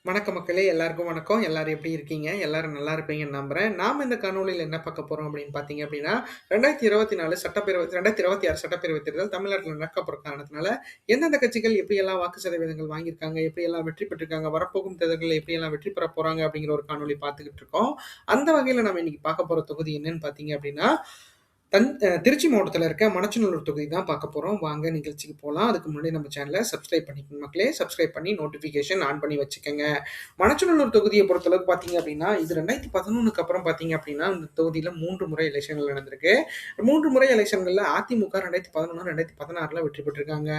வணக்கம் மக்களே! எல்லாருக்கும் வணக்கம். எல்லாரும் எப்படி இருக்கீங்க? எல்லாரும் நல்லா இருப்பீங்கன்னு நம்புறேன். நாம இந்த காணொளியில என்ன பார்க்க போறோம் அப்படின்னு பார்த்தீங்க அப்படின்னா, 2024 2026 சட்டப்பேரவை தேர்தல் தமிழ்நாட்டில நடக்க போற காரணத்தினால, எந்தெந்த கட்சிகள் எப்படியெல்லாம் வாக்கு சதவீதங்கள் வாங்கியிருக்காங்க, எப்படியெல்லாம் வெற்றி பெற்றிருக்காங்க, வரப்போகும் தேர்தல்கள்ல எப்படியெல்லாம் வெற்றி பெற போறாங்க அப்படிங்கிற ஒரு காணொளி பார்த்துக்கிட்டு இருக்கோம். அந்த வகையில நம்ம இன்னைக்கு பார்க்க போற தொகுதி என்னன்னு பார்த்தீங்க அப்படின்னா, திருச்சி மாவட்டத்தில இருக்க மணச்சநல்லூர் தொகுதி தான் பார்க்க போறோம். வாங்க நிகழ்ச்சிக்கு போலாம். அதுக்கு முன்னாடி நம்ம சேனல சப்ஸ்கிரைப் பண்ணிக்கங்க மக்களே. சப்ஸ்கிரைப் பண்ணி நோட்டிஃபிகேஷன் ஆன் பண்ணி வச்சுக்கங்க. மணச்சநல்லூர் தொகுதிய பொறுத்தளவுக்கு பார்த்தீங்க அப்படின்னா, இது 2011க்கு அப்புறம் பார்த்தீங்க அப்படின்னா, இந்த தொகுதியில 3 முறை எலக்ஷன்கள் நடந்திருக்கு. 3 முறை எலக்ஷன்கள்ல அதிமுக 2011, 2016ல வெற்றி பெற்றிருக்காங்க.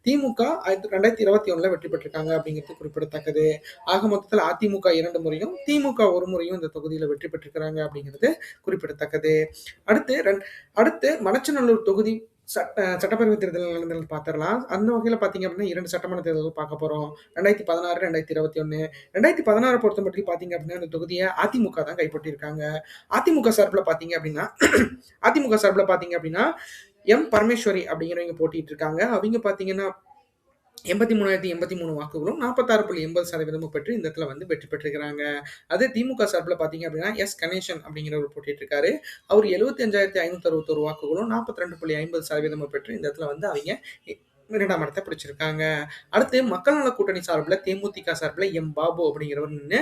திமுக 2021ல வெற்றி பெற்றிருக்காங்க அப்படிங்கிறது குறிப்பிடத்தக்கது. ஆக மொத்தத்தில அதிமுக 2 முறையும், திமுக 1 முறையும் இந்த தொகுதியில வெற்றி பெற்றிருக்கிறாங்க அப்படிங்கிறது குறிப்பிடத்தக்கது. அடுத்து அடுத்து மணச்சநல்லூர் தொகுதி சட்டப்பேரவை தேர்தல் நடந்தது பார்த்துரலாம். அந்த வகையில பார்த்தீங்க அப்படின்னா 2 சட்டமன்ற தேர்தல் பார்க்க போறோம். 2016, 2021. 2016 பொறுத்தமட்டில் பார்த்தீங்க அப்படின்னா, இந்த தொகுதிய அதிமுக தான் கைப்பற்றியிருக்காங்க. அதிமுக சார்புல பார்த்தீங்க அப்படின்னா அதிமுக சார்புல பார்த்தீங்க அப்படின்னா, பரமேஸ்வரி அப்படிங்கிறவங்க போட்டிட்டு இருக்காங்க. அவிங்க பார்த்தீங்கன்னா 83,083 வாக்குகளும் 46.80% பெற்று இந்த இடத்துல வந்து வெற்றி பெற்றிருக்கிறாங்க. அதே திமுக சார்புல பார்த்தீங்க அப்படின்னா, கணேசன் அப்படிங்கிறவர் போட்டிட்டு இருக்காரு. அவர் 75,561 வாக்குகளும் 42.50% பெற்று இந்த இடத்துல வந்து அவிங்க 2ஆம் இடத்த பிடிச்சிருக்காங்க. அடுத்து மக்கள் நல கூட்டணி சார்புல தேமுதிக சார்புல பாபு அப்படிங்கிறவர் நின்னு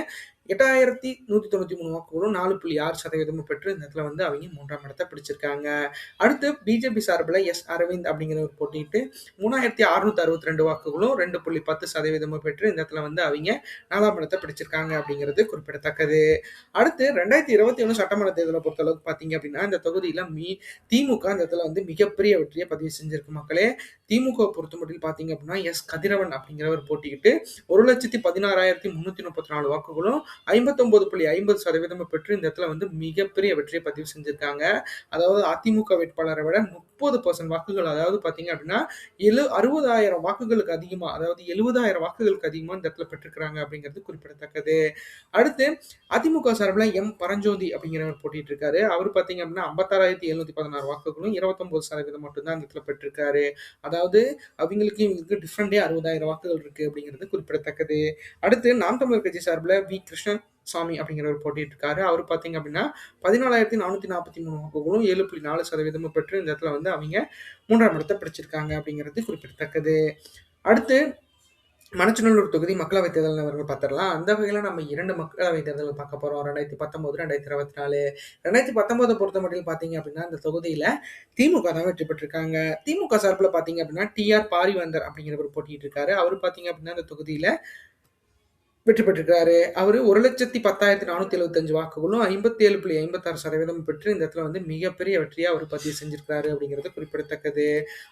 8,193 வாக்குகளும் 4.6% பெற்று இந்த இடத்துல வந்து அவிங்க 3ஆம் இடத்த பிடிச்சிருக்காங்க. அடுத்து பிஜேபி சார்புல அரவிந்த் அப்படிங்கிறவர் போட்டியிட்டு 3,662 வாக்குகளும் 2.10% பெற்று இந்த இடத்துல வந்து அவிங்க 4ஆம் இடத்த பிடிச்சிருக்காங்க அப்படிங்கிறது குறிப்பிடத்தக்கது. அடுத்து 2021 சட்டமன்ற தேர்தலை பொறுத்தளவுக்கு பார்த்தீங்க அப்படின்னா, இந்த தொகுதியில திமுக இந்த இடத்துல வந்து மிகப்பெரிய வெற்றியை பதிவு செஞ்சிருக்கு மக்களே. திமுக பொறுத்தமட்டில் பார்த்தீங்க அப்படின்னா, கதிரவன் அப்படிங்கிறவர் போட்டியிட்டு 1,16,334 வாக்குகளும் 59.50% பெற்று இந்த இடத்துல வந்து மிகப்பெரிய வெற்றியை பதிவு செஞ்சிருக்காங்க. அதாவது அதிமுக வேட்பாளரை விட 30% வாக்குகள், அதாவது பார்த்தீங்க அப்படின்னா 60,000 வாக்குகளுக்கு அதிகமா, அதாவது 70,000 வாக்குகளுக்கு அதிகமா இந்த இடத்துல பெற்றிருக்கிறாங்க அப்படிங்கிறது குறிப்பிடத்தக்கது. அடுத்து அதிமுக சார்பில் பரஞ்சோதி அப்படிங்கிறவர் போட்டிட்டு இருக்காரு. அவர் பார்த்தீங்க அப்படின்னா 56,716 வாக்குகளும் 29% மட்டும்தான் இந்த இடத்துல பெற்றிருக்காரு. அதாவது அவங்களுக்கு இவங்களுக்கு டிஃபரெண்டே 60,000 வாக்குகள் இருக்கு அப்படிங்கிறது குறிப்பிடத்தக்கது. அடுத்து நாம் தமிழர் கட்சி சார்பில் கிருஷ்ணசாமி அப்படிங்கிறவர் போட்டிட்டு இருக்காரு. அவர் பார்த்தீங்க அப்படின்னா 14,443 வாக்குகளும் 7.4% பெற்று இந்த இடத்துல வந்து அவங்க 3ஆம் இடத்தை பிடிச்சிருக்காங்க அப்படிங்கிறது குறிப்பிடத்தக்கது. அடுத்து மணச்சநல்லூர் தொகுதி மக்களவைத் தேர்தல் நிலவரங்கள் பார்த்துடலாம். அந்த வகையில நம்ம 2 மக்களவைத் தேர்தல் பார்க்க போறோம். 2019, 2024. 2019 பொறுத்தமட்டில் பார்த்தீங்க அப்படின்னா, இந்த தொகுதியில திமுக தான் வெற்றி பெற்றிருக்காங்க. திமுக சார்புல பார்த்தீங்க அப்படின்னா, பாரிவேந்தர் அப்படிங்கிறவர் போட்டியிட்டு இருக்காரு. அவரு பார்த்தீங்க அப்படின்னா, இந்த தொகுதியில வெற்றி பெற்றிருக்காரு. அவரு 1,10,475 வாக்குகளும் 57.56% பெற்று இந்த இடத்துல வந்து மிகப்பெரிய வெற்றியா அவரு பதிவு செஞ்சிருக்காரு அப்படிங்கிறது குறிப்பிடத்தக்கது.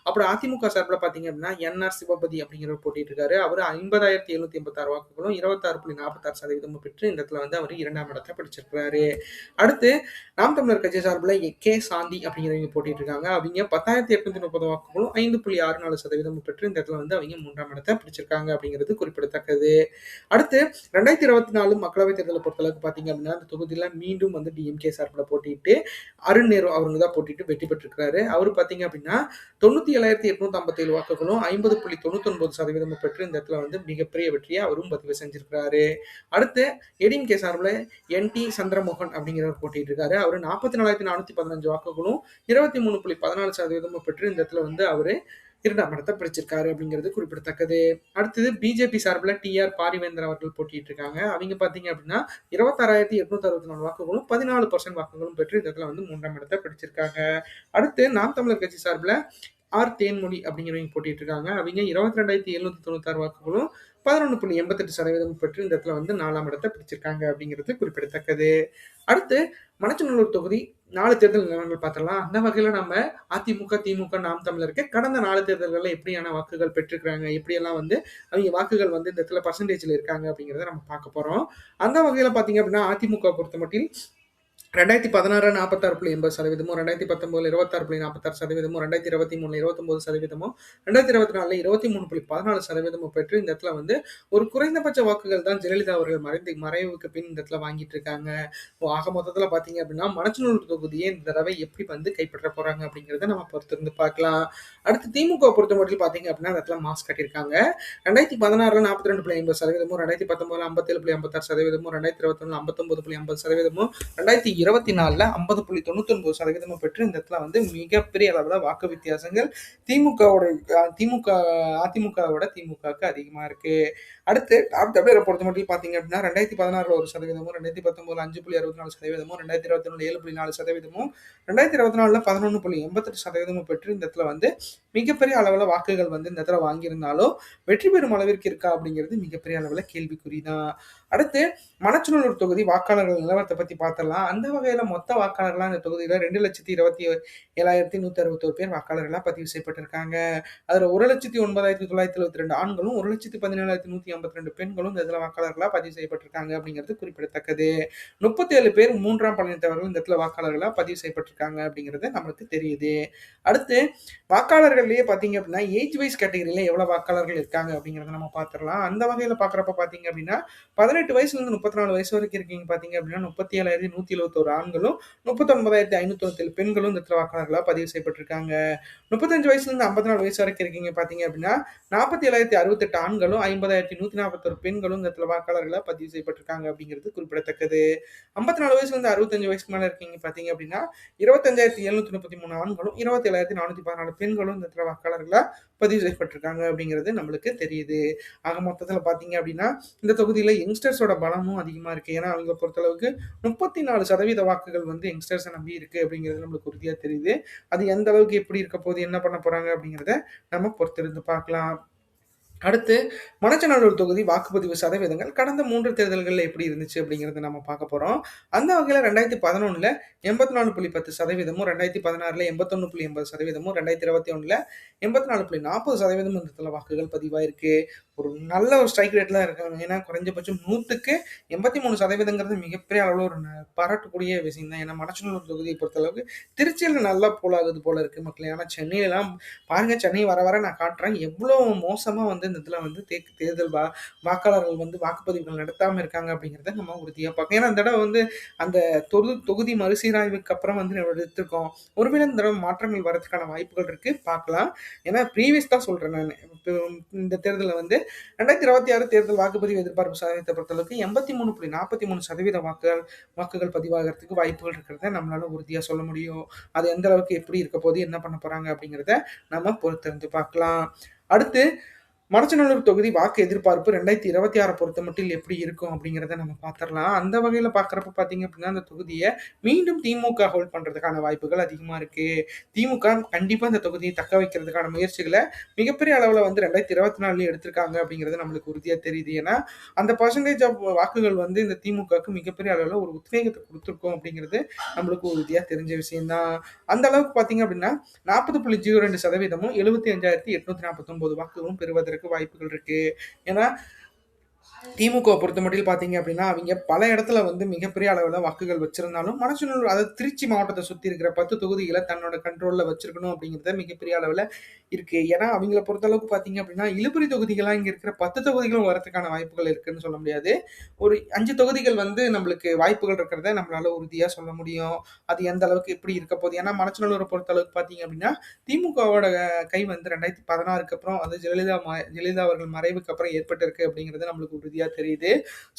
அப்புறம் அதிமுக சார்புல பார்த்தீங்க அப்படின்னா, சிவபதி அப்படிங்கிறவர் போட்டிட்டு இருக்காரு. அவரு 50,786 வாக்குகளும் 26.46% பெற்று இந்த இடத்துல வந்து அவரு 2ஆம் இடத்த பிடிச்சிருக்காரு. அடுத்து நாம் தமிழர் கட்சி சார்புல சாந்தி அப்படிங்கிறவங்க போட்டிட்டு இருக்காங்க. அவங்க 10,830 வாக்குகளும் 5.64% பெற்று இந்த இடத்துல வந்து அவங்க 3ஆம் இடத்த பிடிச்சிருக்காங்க அப்படிங்கிறது குறிப்பிடத்தக்கது. அடுத்து 2024 மக்களவைத் தேர்தலை பொறுத்தளவுக்கு பார்த்தீங்க அப்படின்னா, அந்த தொகுதியில மீண்டும் வந்து டிஎம்கே சார்பில் போட்டியிட்டு அருண் நேரு அவங்க தான் போட்டிட்டு வெற்றி பெற்றிருக்கிறாரு. அவரு பார்த்தீங்க அப்படின்னா 97,857 வாக்குகளும் 50.99% பெற்று இந்த இடத்துல வந்து மிகப்பெரிய வெற்றியை அவரும் பதிவு செஞ்சிருக்கிறாரு. அடுத்து ஏடிஎம்கே சார்பில் சந்திரமோகன் அப்படிங்கிறவர் போட்டிட்டு இருக்காரு. அவரு 44,415 வாக்குகளும் 23.14% பெற்று இந்த இடத்துல வந்து அவரு 2ஆம் இடத்தை பிடிச்சிருக்காரு அப்படிங்கிறது குறிப்பிடத்தக்கது. அடுத்தது பிஜேபி சார்பில் பாரிவேந்தர் அவர்கள் போட்டிட்டு இருக்காங்க. அவங்க பார்த்தீங்க அப்படின்னா 26,864 வாக்குகளும் 14% வாக்குகளும் பெற்று இந்த இடத்துல வந்து 3ஆம் இடத்தை பிடிச்சிருக்காங்க. அடுத்து நாம் தமிழர் கட்சி சார்பில் தேன்மொழி அப்படிங்கிறவங்க போட்டிட்டு இருக்காங்க. அவங்க 22,796 வாக்குகளும் 11.88% பெற்று இந்த இடத்துல வந்து 4ஆம் இடத்தை பிடிச்சிருக்காங்க அப்படிங்கிறது குறிப்பிடத்தக்கது. அடுத்து மணச்சநல்லூர் தொகுதி 4 தேர்தல் நிலவரங்கள் பார்த்துடலாம். அந்த வகையில நம்ம அதிமுக, திமுக, நாம் தமிழருக்கு கடந்த 4 தேர்தல்கள்ல எப்படியான வாக்குகள் பெற்றிருக்கிறாங்க, எப்படியெல்லாம் வந்து அவங்க வாக்குகள் வந்து இந்த இடத்துல பெர்சன்டேஜ்ல இருக்காங்க அப்படிங்கிறத நம்ம பார்க்க போறோம். அந்த வகையில பார்த்தீங்க அப்படின்னா அதிமுக பொறுத்தமட்டில் 2016 46.80%, 2019 26.46%, 2023 29%, 2024 23.14% பெற்று இந்த இடத்துல வந்து ஒரு குறைந்தபட்ச வாக்குகள் தான் ஜெயலலிதா அவர்கள் மறைவுக்கு பின் இந்த இடத்துல வாங்கிட்டு இருக்காங்க. ஆக மொத்தத்துல பார்த்தீங்க அப்படின்னா, மணச்சநல்லூர் தொகுதியை இந்த தடவை எப்படி வந்து கைப்பற்ற போறாங்க அப்படிங்கிறத நம்ம பொறுத்திருந்து பார்க்கலாம். அடுத்து திமுக பொறுத்தமட்டில் பார்த்தீங்க அப்படின்னா, இந்த இடத்துல மாஸ் காட்டியிருக்காங்க. 2016 42.50%, 2019 57.56%, 2021 59.50%, 2024 50.99% பெற்று இந்த இடத்துல வந்து மிகப்பெரிய அளவுல வாக்கு வித்தியாசங்கள் திமுக அதிமுகவோட திமுகவுக்கு அதிகமா இருக்கு. அடுத்து டாப் தமிழரை பொறுத்த மட்டும் பார்த்தீங்க அப்படின்னா 2016 1%, 2019 5.64%, 2021 7.4%, 2024 11.88% பெற்று இந்த இடத்துல வந்து மிகப்பெரிய அளவில் வாக்குகள் வந்து இந்த இடத்துல வாங்கியிருந்தாலும் வெற்றி பெறும் அளவிற்கு இருக்கா அப்படிங்கிறது மிகப்பெரிய அளவில் கேள்விக்குறிதான். அடுத்து மணச்சநல்லூர் தொகுதி வாக்காளர்கள் நிலவரத்தை பத்தி பார்த்தலாம். அந்த வகையில மொத்த வாக்காளர்களா இந்த தொகுதியில 2,27,161 பேர் வாக்காளர்களா பதிவு செய்யப்பட்டிருக்காங்க. அதுல 1,09,972 ஆண்களும் 1,17,152 பெண்களும் இந்த இடத்துல வாக்காளர்களா பதிவு செய்யப்பட்டிருக்காங்க அப்படிங்கிறது குறிப்பிடத்தக்கது. 37 பேர் 3ஆம் பாலினத்தவர்கள் இந்த இடத்துல வாக்காளர்களா பதிவு செய்யப்பட்டிருக்காங்க அப்படிங்கிறது நம்மளுக்கு தெரியுது. அடுத்து வாக்காளர்கள்லயே பாத்தீங்க அப்படின்னா ஏஜ் வைஸ் கேட்டகரியில எவ்வளவு வாக்காளர்கள் இருக்காங்க அப்படிங்கறத நம்ம பாத்திரலாம். அந்த வகையில பாக்குறப்ப பாத்தீங்க அப்படின்னா 18 வயசுல இருந்து 34 வயசு வரைக்கும் இருக்கீங்க பாத்தீங்க அப்படின்னா 37,171 ஆண்களும் 39,597 பெண்களும் இந்த இடத்துல வாக்காளர்களா பதிவு செய்யப்பட்டிருக்காங்க. 35 வயசுல இருந்து 54 வயசு வரைக்கும் இருக்கீங்க பாத்தீங்க அப்படின்னா 47,068 ஆண்களும் 50,141 பெண்களும் இந்த இடத்துல வாக்காளர்களா பதிவு செய்யப்பட்டிருக்காங்க அப்படிங்கிறது குறிப்பிடத்தக்கது. 54 வயசுல இருந்து 65 வயசுக்கு மேல இருக்கீங்க பாத்தீங்க அப்படின்னா 25,733 ஆண்களும் 27,414 பெண்களும் இந்த இடத்துல வாக்காளர்களா பதிவு செய்யப்பட்டிருக்காங்க அப்படிங்கிறது நம்மளுக்கு தெரியுது. ஆக மொத்தத்துல பாத்தீங்க அப்படின்னா இந்த தொகுதியில யங்ஸ்டர்ஸோட பலமும் அதிகமா இருக்கு. ஏன்னா அவங்களை பொறுத்தளவுக்கு 34% வாக்குகள் வந்து யங்ஸ்டர்ஸை நம்பி இருக்கு அப்படிங்கிறது நம்மளுக்கு உறுதியா தெரியுது. அது எந்த அளவுக்கு எப்படி இருக்க போது, என்ன பண்ண போறாங்க அப்படிங்கிறத நம்ம பொறுத்திருந்து பார்க்கலாம். அடுத்து மணச்சநல்லூர் தொகுதி வாக்குப்பதிவு சதவீதங்கள் கடந்த 3 தேர்தல்கள்ல எப்படி இருந்துச்சு அப்படிங்கிறத நம்ம பார்க்க போறோம். அந்த வகையில 2011 84.10%, 2016 81.80%, 2021 84.40% இந்த இடத்துல வாக்குகள் பதிவாயிருக்கு. ஒரு நல்ல ஒரு ஸ்ட்ரைக் ரேட்ல இருக்காங்க. ஏன்னா குறைஞ்சபட்சம் 100க்கு 83% மிகப்பெரிய அளவுல ஒரு பாராட்டக்கூடிய விஷயம் தான். ஏன்னா மணச்சநல்லூர் தொகுதியை பொறுத்தளவுக்கு திருச்சியில நல்லா போலாகுது போல இருக்கு மக்களே. ஆனா சென்னையிலாம் பாருங்க, சென்னை வர வர நான் காட்டுறேன் எவ்வளவு மோசமா வந்து இந்த இடத்துல வந்து தேர்தல் வாக்காளர்கள் வந்து வாக்குப்பதிவுகள் நடத்தாம இருக்காங்க அப்படிங்கிறத நம்ம உறுதியா பார்க்கணும். ஏன்னா இந்த தடவை வந்து அந்த தொகுதி மறுசீராய்வுக்கு அப்புறம் வந்து நம்ம எடுத்திருக்கோம். ஒருவேளை இந்த தடவை மாற்றங்கள் வரதுக்கான வாய்ப்புகள் இருக்கு, பார்க்கலாம். ஏன்னா ப்ரீவியஸ் தான் சொல்றேன் நான். இந்த தேர்தலில் வந்து 2026 தேர்தல் வாக்குப்பதிவு எதிர்பார்ப்பு சதவீதத்தை பொறுத்தளவுக்கு 83.43% வாக்குகள் பதிவாகிறதுக்கு வாய்ப்புகள் இருக்கிறத நம்மளால உறுதியா சொல்ல முடியும். அது எந்த அளவுக்கு எப்படி இருக்க போது, என்ன பண்ண போறாங்க அப்படிங்கிறத நம்ம பொறுத்திருந்து பார்க்கலாம். அடுத்து மணச்சநல்லூர் தொகுதி வாக்கு எதிர்பார்ப்பு 2026 பொறுத்த மட்டில் எப்படி இருக்கும் அப்படிங்கிறத நம்ம பார்த்துடலாம். அந்த வகையில் பார்க்குறப்ப பார்த்தீங்க அப்படின்னா அந்த தொகுதியை மீண்டும் திமுக ஹோல்ட் பண்ணுறதுக்கான வாய்ப்புகள் அதிகமாக இருக்கு. திமுக கண்டிப்பாக இந்த தொகுதியை தக்க வைக்கிறதுக்கான முயற்சிகளை மிகப்பெரிய அளவில் வந்து 2024 எடுத்திருக்காங்க அப்படிங்கிறது நம்மளுக்கு உறுதியாக தெரியுது. ஏன்னா அந்த பர்சன்டேஜ் ஆஃப் வாக்குகள் வந்து இந்த திமுகவுக்கு மிகப்பெரிய அளவில் ஒரு உத்வேகத்தை கொடுத்துருக்கோம் அப்படிங்கிறது நம்மளுக்கு உறுதியாக தெரிஞ்ச விஷயம்தான். அந்த அளவுக்கு பார்த்தீங்க அப்படின்னா 40.02% 75,849 வாக்குகளும் பெறுவதற்கு வாய்ப்புகள் இருக்கு. ஏன்னா திமுக பொறுத்த மட்டும் பாத்தீங்க அப்படின்னா அவங்க பல இடத்துல வந்து மிகப்பெரிய அளவுல வாக்குகள் வச்சிருந்தாலும் மணச்சநல்லூர், அதாவது திருச்சி மாவட்டத்தை சுத்தி இருக்கிற 10 தொகுதிகளை தன்னோட கண்ட்ரோல்ல வச்சிருக்கணும் அப்படிங்கிறத மிகப்பெரிய அளவுல இருக்கு. ஏன்னா அவங்கள பொறுத்த அளவுக்கு பாத்தீங்க அப்படின்னா இழுபறி தொகுதிகளா இங்க இருக்கிற 10 தொகுதிகளும் வரதுக்கான வாய்ப்புகள் இருக்குன்னு சொல்ல முடியாது. ஒரு 5 தொகுதிகள் வந்து நம்மளுக்கு வாய்ப்புகள் இருக்கிறத நம்மளால உறுதியா சொல்ல முடியும். அது எந்த அளவுக்கு எப்படி இருக்க போகுது. ஏன்னா மணச்சநல்லூரை பொறுத்த அளவுக்கு பாத்தீங்க அப்படின்னா திமுகவோட கை வந்து 2016க்கு அப்புறம் அது ஜெயலலிதா அவர்கள் மறைவுக்கு அப்புறம் ஏற்பட்டிருக்கு அப்படிங்கிறது நம்மளுக்கு உறுதியா தெரியுது.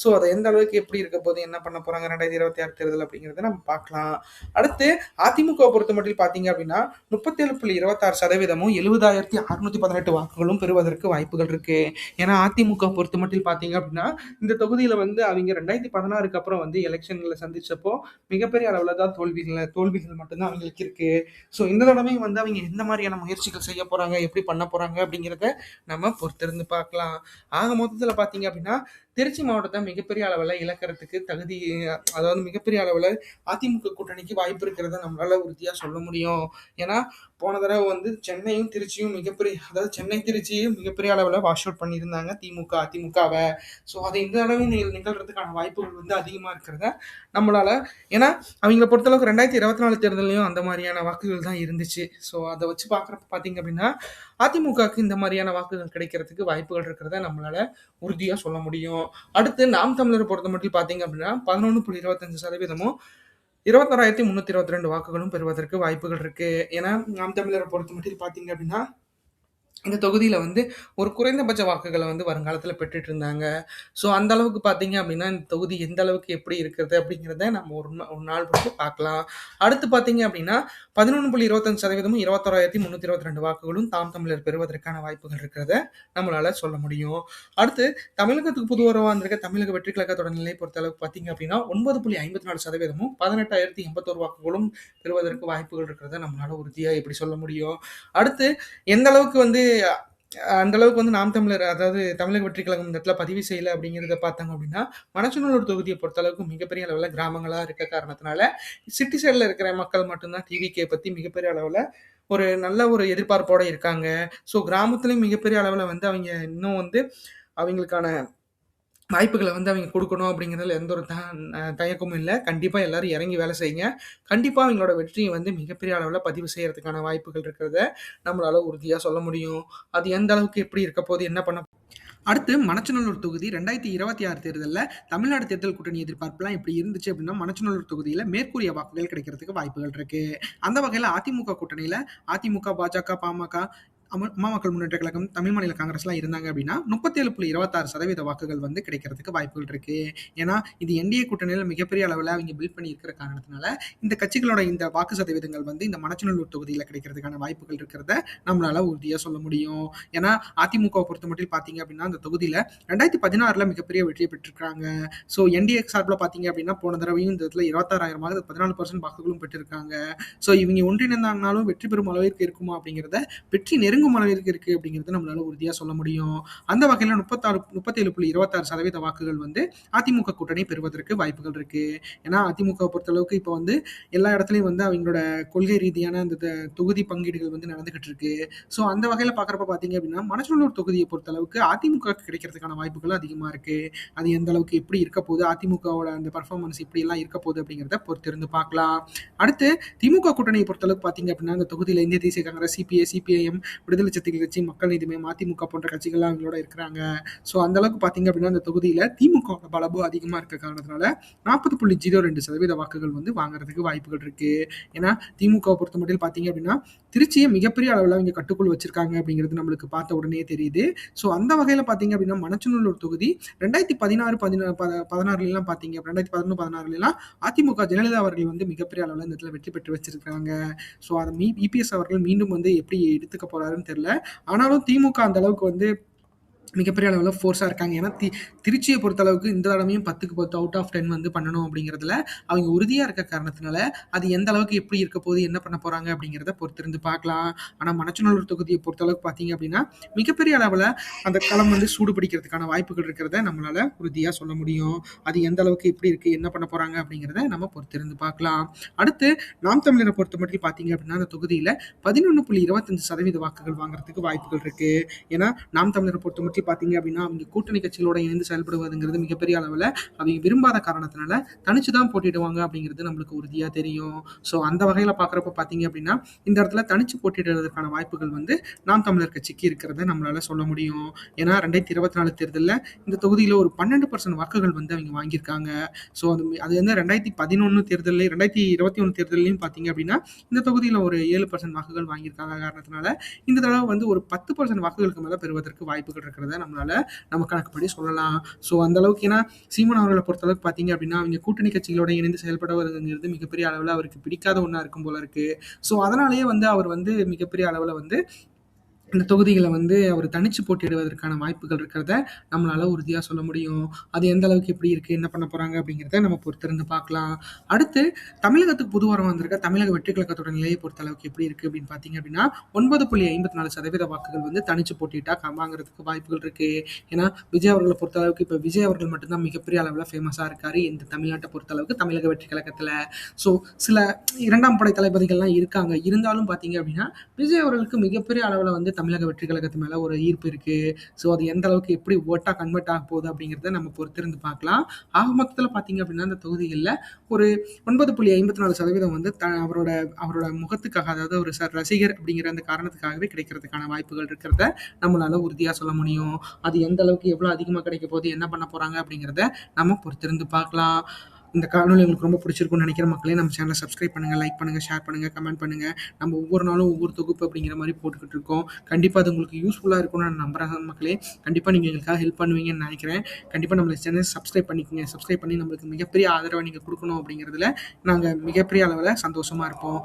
சோ அதை எந்த அளவுக்கு எப்படி இருக்க போது, என்ன பண்ண போறாங்க 2026 தேர்தல் அப்படிங்கறத நம்ம பார்க்கலாம். அடுத்து அதிமுக பொறுத்த மட்டும் பாத்தீங்க அப்படின்னா 37.26% 70,618 வாக்குகளும் பெறுவதற்கு வாய்ப்புகள் இருக்கு. ஏன்னா அதிமுக பொறுத்த மட்டும் பாத்தீங்க அப்படின்னா இந்த தொகுதியில வந்து அவங்க 2016க்கு அப்புறம் வந்து எலெக்ஷன்ல சந்திச்சப்போ மிகப்பெரிய அளவுல தான் தோல்விகள் மட்டும்தான் அவங்களுக்கு இருக்கு. சோ இந்த தடவையும் வந்து அவங்க எந்த மாதிரியான முயற்சிகள் செய்ய போறாங்க, எப்படி பண்ண போறாங்க அப்படிங்கிறத நம்ம பொறுத்திருந்து பார்க்கலாம். ஆக மொத்தத்துல பாத்தீங்க அப்படின்னா திருச்சி மாவட்டத்த மிகப்பெரிய அளவுல இழக்கிறதுக்கு தகுதி அதாவது மிகப்பெரிய அளவுல அதிமுக கூட்டணிக்கு வாய்ப்பு இருக்கிறத நம்மளால உறுதியா சொல்ல முடியும். ஏன்னா, போன தடவ வந்து சென்னையும், திருச்சியும் அதாவது சென்னை, திருச்சியும் மிகப்பெரிய அளவுல வாஷ் அவுட் பண்ணியிருந்தாங்க திமுக, அதிமுகவ. ஸோ, அது இந்த தடவையும் நிகழ்றதுக்கான வாய்ப்புகள் வந்து அதிகமா இருக்கிறத நம்மளால ஏன்னா, அவிங்கள பொறுத்தளவுக்கு 2024 தேர்தல்லயும் அந்த மாரியான வாக்குகள் தான் இருந்துச்சு. ஸோ, அத வச்சு பார்க்குறப்ப பார்த்தீங்க அப்டின்னா, அதிமுகவுக்கு இந்த மாரியான வாக்குகள் கிடைக்கிறதுக்கு வாய்ப்புகள் இருக்கிறத நம்மளால உறுதியா சொல்ல முடியும். அடுத்து நாம் தமிழர பொறுத்தமட்டில் பார்த்தீங்க அப்டின்னா, 11.25% 21,322 வாக்குகளும் பெறுவதற்கு வாய்ப்புகள் இருக்கு. ஏன்னா, நாம் தமிழர பொறுத்தமட்டில் பார்த்தீங்க அப்டின்னா, இந்த தொகுதியில வந்து ஒரு குறைந்தபட்ச வாக்குகள வந்து வருங்காலத்தில பெற்றுட்டு இருந்தாங்க. ஸோ, அந்த அளவுக்கு பார்த்தீங்க அப்டின்னா, இந்த தொகுதி எந்த அளவுக்கு எப்படி இருக்கிறது அப்படிங்கிறத நம்ம ஒரு நாள் பொறுத்து பார்க்கலாம். அடுத்து பார்த்தீங்க அப்டின்னா, 11.25% 21,322 வாக்குகளும் தாம் தமிழர் பெறுவதற்கான வாய்ப்புகள் இருக்கிறத நம்மளால சொல்ல முடியும். அடுத்து தமிழகத்துக்கு புதுவரவா வந்திருக்க தமிழக வெற்றி கழகத்தோட நிலை பொறுத்தளவுக்கு பார்த்தீங்க அப்டின்னா, 9.54% 18,081 வாக்குகளும் பெறுவதற்கு வாய்ப்புகள் இருக்கிறத நம்மளால உறுதியா எப்படி சொல்ல முடியும். அடுத்து எந்த அளவுக்கு வந்து அந்த அளவுக்கு வந்து நாம் தமிழர் அதாவது தமிழக வெற்றி கழகம் இந்த இடத்துல பதிவு செய்யல அப்படிங்கிறத பார்த்தாங்க அப்படின்னா, மணச்சநல்லூர் தொகுதிய பொறுத்தளவுக்கு மிகப்பெரிய அளவுல கிராமங்களா இருக்க காரணத்தினால, சிட்டி சைடுல இருக்கிற மக்கள் மட்டும் தான் டிவிகே பத்தி மிகப்பெரிய அளவுல ஒரு நல்ல ஒரு எதிர்பார்ப்போட இருக்காங்க. ஸோ கிராமத்திலயும் மிகப்பெரிய அளவுல வந்து அவைங்க இன்னும் வந்து அவைங்களுக்கான வாய்ப்புகள வந்து அவைங்க குடுக்கணும் அப்படிங்கிறதுல எந்த ஒரு தயக்கமும் இல்ல. கண்டிப்பா எல்லாரும் இறங்கி வேலை செய்யுங்க. கண்டிப்பா அவங்களோட வெற்றிய வந்து மிகப்பெரிய அளவுல பதிவு செய்யறதுக்கான வாய்ப்புகள் இருக்கிறத நம்மளால உறுதியா சொல்ல முடியும். அது எந்த அளவுக்கு எப்படி இருக்கப்போது, என்ன பண்ண அடுத்து மணச்சநல்லூர் தொகுதி 2026 தேர்தல்ல தமிழ்நாடு தேர்தல் கூட்டணி எதிர்பார்ப்புலாம் எப்படி இருந்துச்சு அப்படின்னா, மணச்சநல்லூர் தொகுதியில மேற்கூறிய வாக்குகள் கிடைக்கிறதுக்கு வாய்ப்புகள் இருக்கு. அந்த வகையில அதிமுக கூட்டணியில அதிமுக, பாஜக, பாமக, அம்மா மக்கள் முன்னேற்ற கழகம், தமிழ் மாநில காங்கிரஸ்லாம் இருந்தாங்க அப்படின்னா 37.26% வாக்குகள் வந்து கிடைக்கிறதுக்கு வாய்ப்புகள் இருக்கு. ஏன்னா, இது என்டிஏ கூட்டணியில மிகப்பெரிய அளவுல அவங்க பில்ட் பண்ணி இருக்கிற காரணத்தினால, இந்த கட்சிகளோட இந்த வாக்கு சதவீதங்கள் வந்து இந்த மணச்சநல்லூர் தொகுதியில கிடைக்கிறதுக்கான வாய்ப்புகள் இருக்கிறத நம்மளால உறுதியா சொல்ல முடியும். ஏன்னா, அதிமுகவை பொறுத்தமட்டில் பார்த்தீங்க அப்படின்னா, அந்த தொகுதியில 2016ல மிகப்பெரிய வெற்றியை பெற்றிருக்காங்க. ஸோ, என்டிஏ சார்பில பார்த்தீங்க அப்படின்னா, போன தடவையும் இந்த இடத்துல 26,000 14% வாக்குகளும் பெற்றிருக்காங்க. ஸோ, இவங்க ஒன்றிணைந்தாங்கனாலும் வெற்றி பெறும் அளவிற்கு இருக்குமா அப்படிங்கிறத வெற்றி நெருங்கும் அளவிற்கு இருக்கு அப்படிங்கிறத நம்மளால உறுதியா சொல்ல முடியும். அந்த வகையில 37.26% வாக்குகள் வந்து அதிமுக கூட்டணி பெறுவதற்கு வாய்ப்புகள் இருக்கு. ஏன்னா, அதிமுக பொறுத்தளவுக்கு இப்போ வந்து எல்லா இடத்துலயும் வந்து அவங்களோட கொள்கை ரீதியான அந்த தொகுதி பங்கீடுகள் வந்து நடந்துகிட்டு இருக்கு. ஸோ, அந்த வகையில பார்க்குறப்ப பார்த்தீங்க அப்படின்னா, மணச்சநல்லூர் தொகுதியை பொறுத்தளவுக்கு அதிமுக கிடைக்கிறதுக்கான வாய்ப்புகள் அதிகமா இருக்கு. அது எந்த அளவுக்கு எப்படி இருக்க போகுது, அதிமுகவோட அந்த பெர்ஃபார்மன்ஸ் எப்படி எல்லாம் இருக்க போகுது அப்படிங்கிறத பொறுத்திருந்து பார்க்கலாம். அடுத்து திமுக கூட்டணியை பொறுத்தளவுக்கு பார்த்தீங்க அப்படின்னா, அந்த தொகுதியில இந்திய தேசிய காங்கிரஸ், சிபிஐ, சிபிஐஎம், விடுதலை சிறுத்தைகள் கட்சி, மக்கள் நீதி மய்யம், அதிமுக போன்ற கட்சிகள்லாம் அவங்களோட இருக்கிறாங்க. ஸோ, அந்த அளவுக்கு பார்த்தீங்க அப்படின்னா, அந்த தொகுதியில திமுக பலமும் அதிகமா இருக்க காரணத்தினால 40.02% வாக்குகள் வந்து வாங்குறதுக்கு வாய்ப்புகள் இருக்கு. ஏன்னா, திமுகவை பொறுத்தமட்டில் பார்த்தீங்க அப்படின்னா, திருச்சியை மிகப்பெரிய அளவுல அவங்க கட்டுக்குள் வச்சிருக்காங்க அப்படிங்கிறது நம்மளுக்கு பார்த்த உடனே தெரியுது. ஸோ, அந்த வகையில பார்த்தீங்க அப்படின்னா, மணச்சநல்லூர் தொகுதி 2016, 16லாம் பார்த்தீங்க 2011, 16லாம் அதிமுக ஜெயலலிதா அவர்கள் வந்து மிகப்பெரிய அளவுல இந்த இடத்துல வெற்றி பெற்று வச்சிருக்காங்க. ஸோ, அதை இபிஎஸ் அவர்கள் மீண்டும் வந்து எப்படி எடுத்துக்க போறாருன்னு தெரியல. ஆனாலும் திமுக அந்த அளவுக்கு வந்து மிகப்பெரிய அளவுல ஃபோர்ஸா இருக்காங்க. ஏன்னா, திருச்சிய பொறுத்தளவுக்கு இந்த தடவையும் 10க்கு 10 அவுட் ஆஃப் 10 வந்து பண்ணணும் அப்படிங்கிறதுல அவங்க உறுதியா இருக்க காரணத்தினால, அது எந்த அளவுக்கு எப்படி இருக்க போகுது, என்ன பண்ண போறாங்க அப்படிங்கிறத பொறுத்திருந்து பார்க்கலாம். ஆனா, மணச்சநல்லூர் தொகுதிய பொறுத்தளவுக்கு பார்த்தீங்க அப்படின்னா, மிகப்பெரிய அளவுல அந்த களம் வந்து சூடு பிடிக்கிறதுக்கான வாய்ப்புகள் இருக்கிறத நம்மளால உறுதியா சொல்ல முடியும். அது எந்த அளவுக்கு எப்படி இருக்கு, என்ன பண்ண போறாங்க அப்படிங்கிறத நம்ம பொறுத்திருந்து பார்க்கலாம். அடுத்து நாம் தமிழரை பொறுத்தமட்டில் பார்த்தீங்க அப்படின்னா, அந்த தொகுதியில 11.25% வாக்குகள் வாங்குறதுக்கு வாய்ப்புகள் இருக்கு. ஏன்னா, நாம் தமிழரை பொறுத்தமட்டில் பார்த்தீங்க அப்படின்னா, அவங்க கூட்டணி கட்சிகளோட இணைந்து செயல்படுவதுங்கிறது மிகப்பெரிய அளவுல அவங்க விரும்பாத காரணத்தினால தனிச்சு தான் போட்டியிடுவாங்க அப்படிங்கிறது நம்மளுக்கு உறுதியா தெரியும். ஸோ, அந்த வகையில பார்க்குறப்ப பார்த்தீங்க அப்படின்னா, இந்த இடத்துல தனிச்சு போட்டியிடுறதுக்கான வாய்ப்புகள் வந்து நாம் தமிழர் கட்சிக்கு இருக்கிறத நம்மளால சொல்ல முடியும். ஏன்னா, 2024 தேர்தல்ல இந்த தொகுதியில ஒரு 12% வாக்குகள் வந்து அவங்க வாங்கியிருக்காங்க. ஸோ, அது வந்து 2011 தேர்தல்ல 2021 தேர்தல்லையும் பார்த்தீங்க அப்படின்னா, இந்த தொகுதியில ஒரு 7% வாக்குகள் வாங்கியிருக்காங்க காரணத்தினால, இந்த தடவை வந்து ஒரு 10% வாக்குகளுக்கு மேல பெறுவதற்கு வாய்ப்புகள் இருக்கிறத நம்மளால நம்ம கணக்குப்படி சொல்லலாம். ஸோ, அந்த அளவுக்கு ஏன்னா சீமான் அவர்களை பொறுத்தளவுக்கு பார்த்தீங்க அப்படின்னா, அவங்க கூட்டணி கட்சிகளோட இணைந்து செயல்படுவதுங்கிறது மிகப்பெரிய அளவுல அவருக்கு பிடிக்காத ஒண்ணா இருக்கும் போல இருக்கு. ஸோ, அதனாலேயே வந்து அவர் வந்து மிகப்பெரிய அளவுல வந்து இந்த தொகுதிகள வந்து அவர் தனிச்சு போட்டியிடுவதற்கான வாய்ப்புகள் இருக்கிறத நம்மளால உறுதியா சொல்ல முடியும். அது எந்த அளவுக்கு எப்படி இருக்கு, என்ன பண்ண போறாங்க அப்படிங்கிறத நம்ம பொறுத்திருந்து பார்க்கலாம். அடுத்து தமிழகத்துக்கு புது வரவு வந்திருக்க தமிழக வெற்றி கழகத்தோட நிலையை பொறுத்த அளவுக்கு எப்படி இருக்கு அப்படின்னு பார்த்தீங்க அப்படின்னா, 9.54% வாக்குகள் வந்து தனிச்சு போட்டியிட்டா வாங்குறதுக்கு வாய்ப்புகள் இருக்கு. ஏன்னா, விஜய் அவர்கள பொறுத்த அளவுக்கு இப்ப விஜய் அவர்கள் மட்டும் தான் மிகப்பெரிய அளவுல ஃபேமஸா இருக்காரு. இந்த தமிழ்நாட்ட பொறுத்த அளவுக்கு தமிழக வெற்றி கழகத்துல. ஸோ சில 2ஆம் படை தளபதிகள்லாம் இருக்காங்க. இருந்தாலும் பார்த்தீங்க அப்படின்னா, விஜய் அவர்களுக்கு மிகப்பெரிய அளவுல வந்து தமிழக வெற்றி கழகத்து மேல ஒரு ஈர்ப்பு இருக்கு. ஸோ அது எந்த அளவுக்கு எப்படி ஓட்டா கன்வெர்ட் ஆக போகுது அப்படிங்கிறத நம்ம பொறுத்திருந்து பார்க்கலாம். ஆக மொத்தத்துல பார்த்தீங்க அப்படின்னா, அந்த தொகுதிகள்ல ஒரு 9.54% வந்து அவரோட அவரோட முகத்துக்காக, அதாவது ஒரு ரசிகர் அப்படிங்கிற அந்த காரணத்துக்காகவே கிடைக்கிறதுக்கான வாய்ப்புகள் இருக்கிறத நம்மளால உறுதியா சொல்ல முடியும். அது எந்த அளவுக்கு எவ்வளோ அதிகமா கிடைக்க போகுது, என்ன பண்ண போறாங்க அப்படிங்கிறத நம்ம பொறுத்திருந்து பார்க்கலாம். இந்த காணொளி உங்களுக்கு ரொம்ப பிடிச்சிருக்கும்னு நினைக்கிற மக்களே, நம்ம சேனலை சப்ஸ்கிரைப் பண்ணுங்க, லைக் பண்ணுங்க, ஷேர் பண்ணுங்க, கமெண்ட் பண்ணுங்க. நம்ம ஒவ்வொரு நாளும் ஒவ்வொரு தொகுப்பு அப்படிங்கிற மாதிரி போட்டுக்கிட்டு இருக்கோம். கண்டிப்பா அது உங்களுக்கு யூஸ்ஃபுல்லா இருக்கும்னு நான் நம்புறேன் மக்களே. கண்டிப்பா நீங்க எங்களுக்காக ஹெல்ப் பண்ணுவீங்கன்னு நினைக்கிறேன். கண்டிப்பா நம்ம சேனல் சப்ஸ்கிரைப் பண்ணிக்கோங்க. சப்ஸ்கிரைப் பண்ணி நம்மளுக்கு மிகப்பெரிய ஆதரவை நீங்க கொடுக்கணும் அப்படிங்கிறதுல நாங்க மிகப்பெரிய அளவுல சந்தோஷமா இருப்போம்.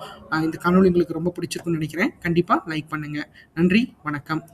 இந்த காணொளி உங்களுக்கு ரொம்ப பிடிச்சிருக்கும்னு நினைக்கிறேன். கண்டிப்பா லைக் பண்ணுங்க. நன்றி, வணக்கம்.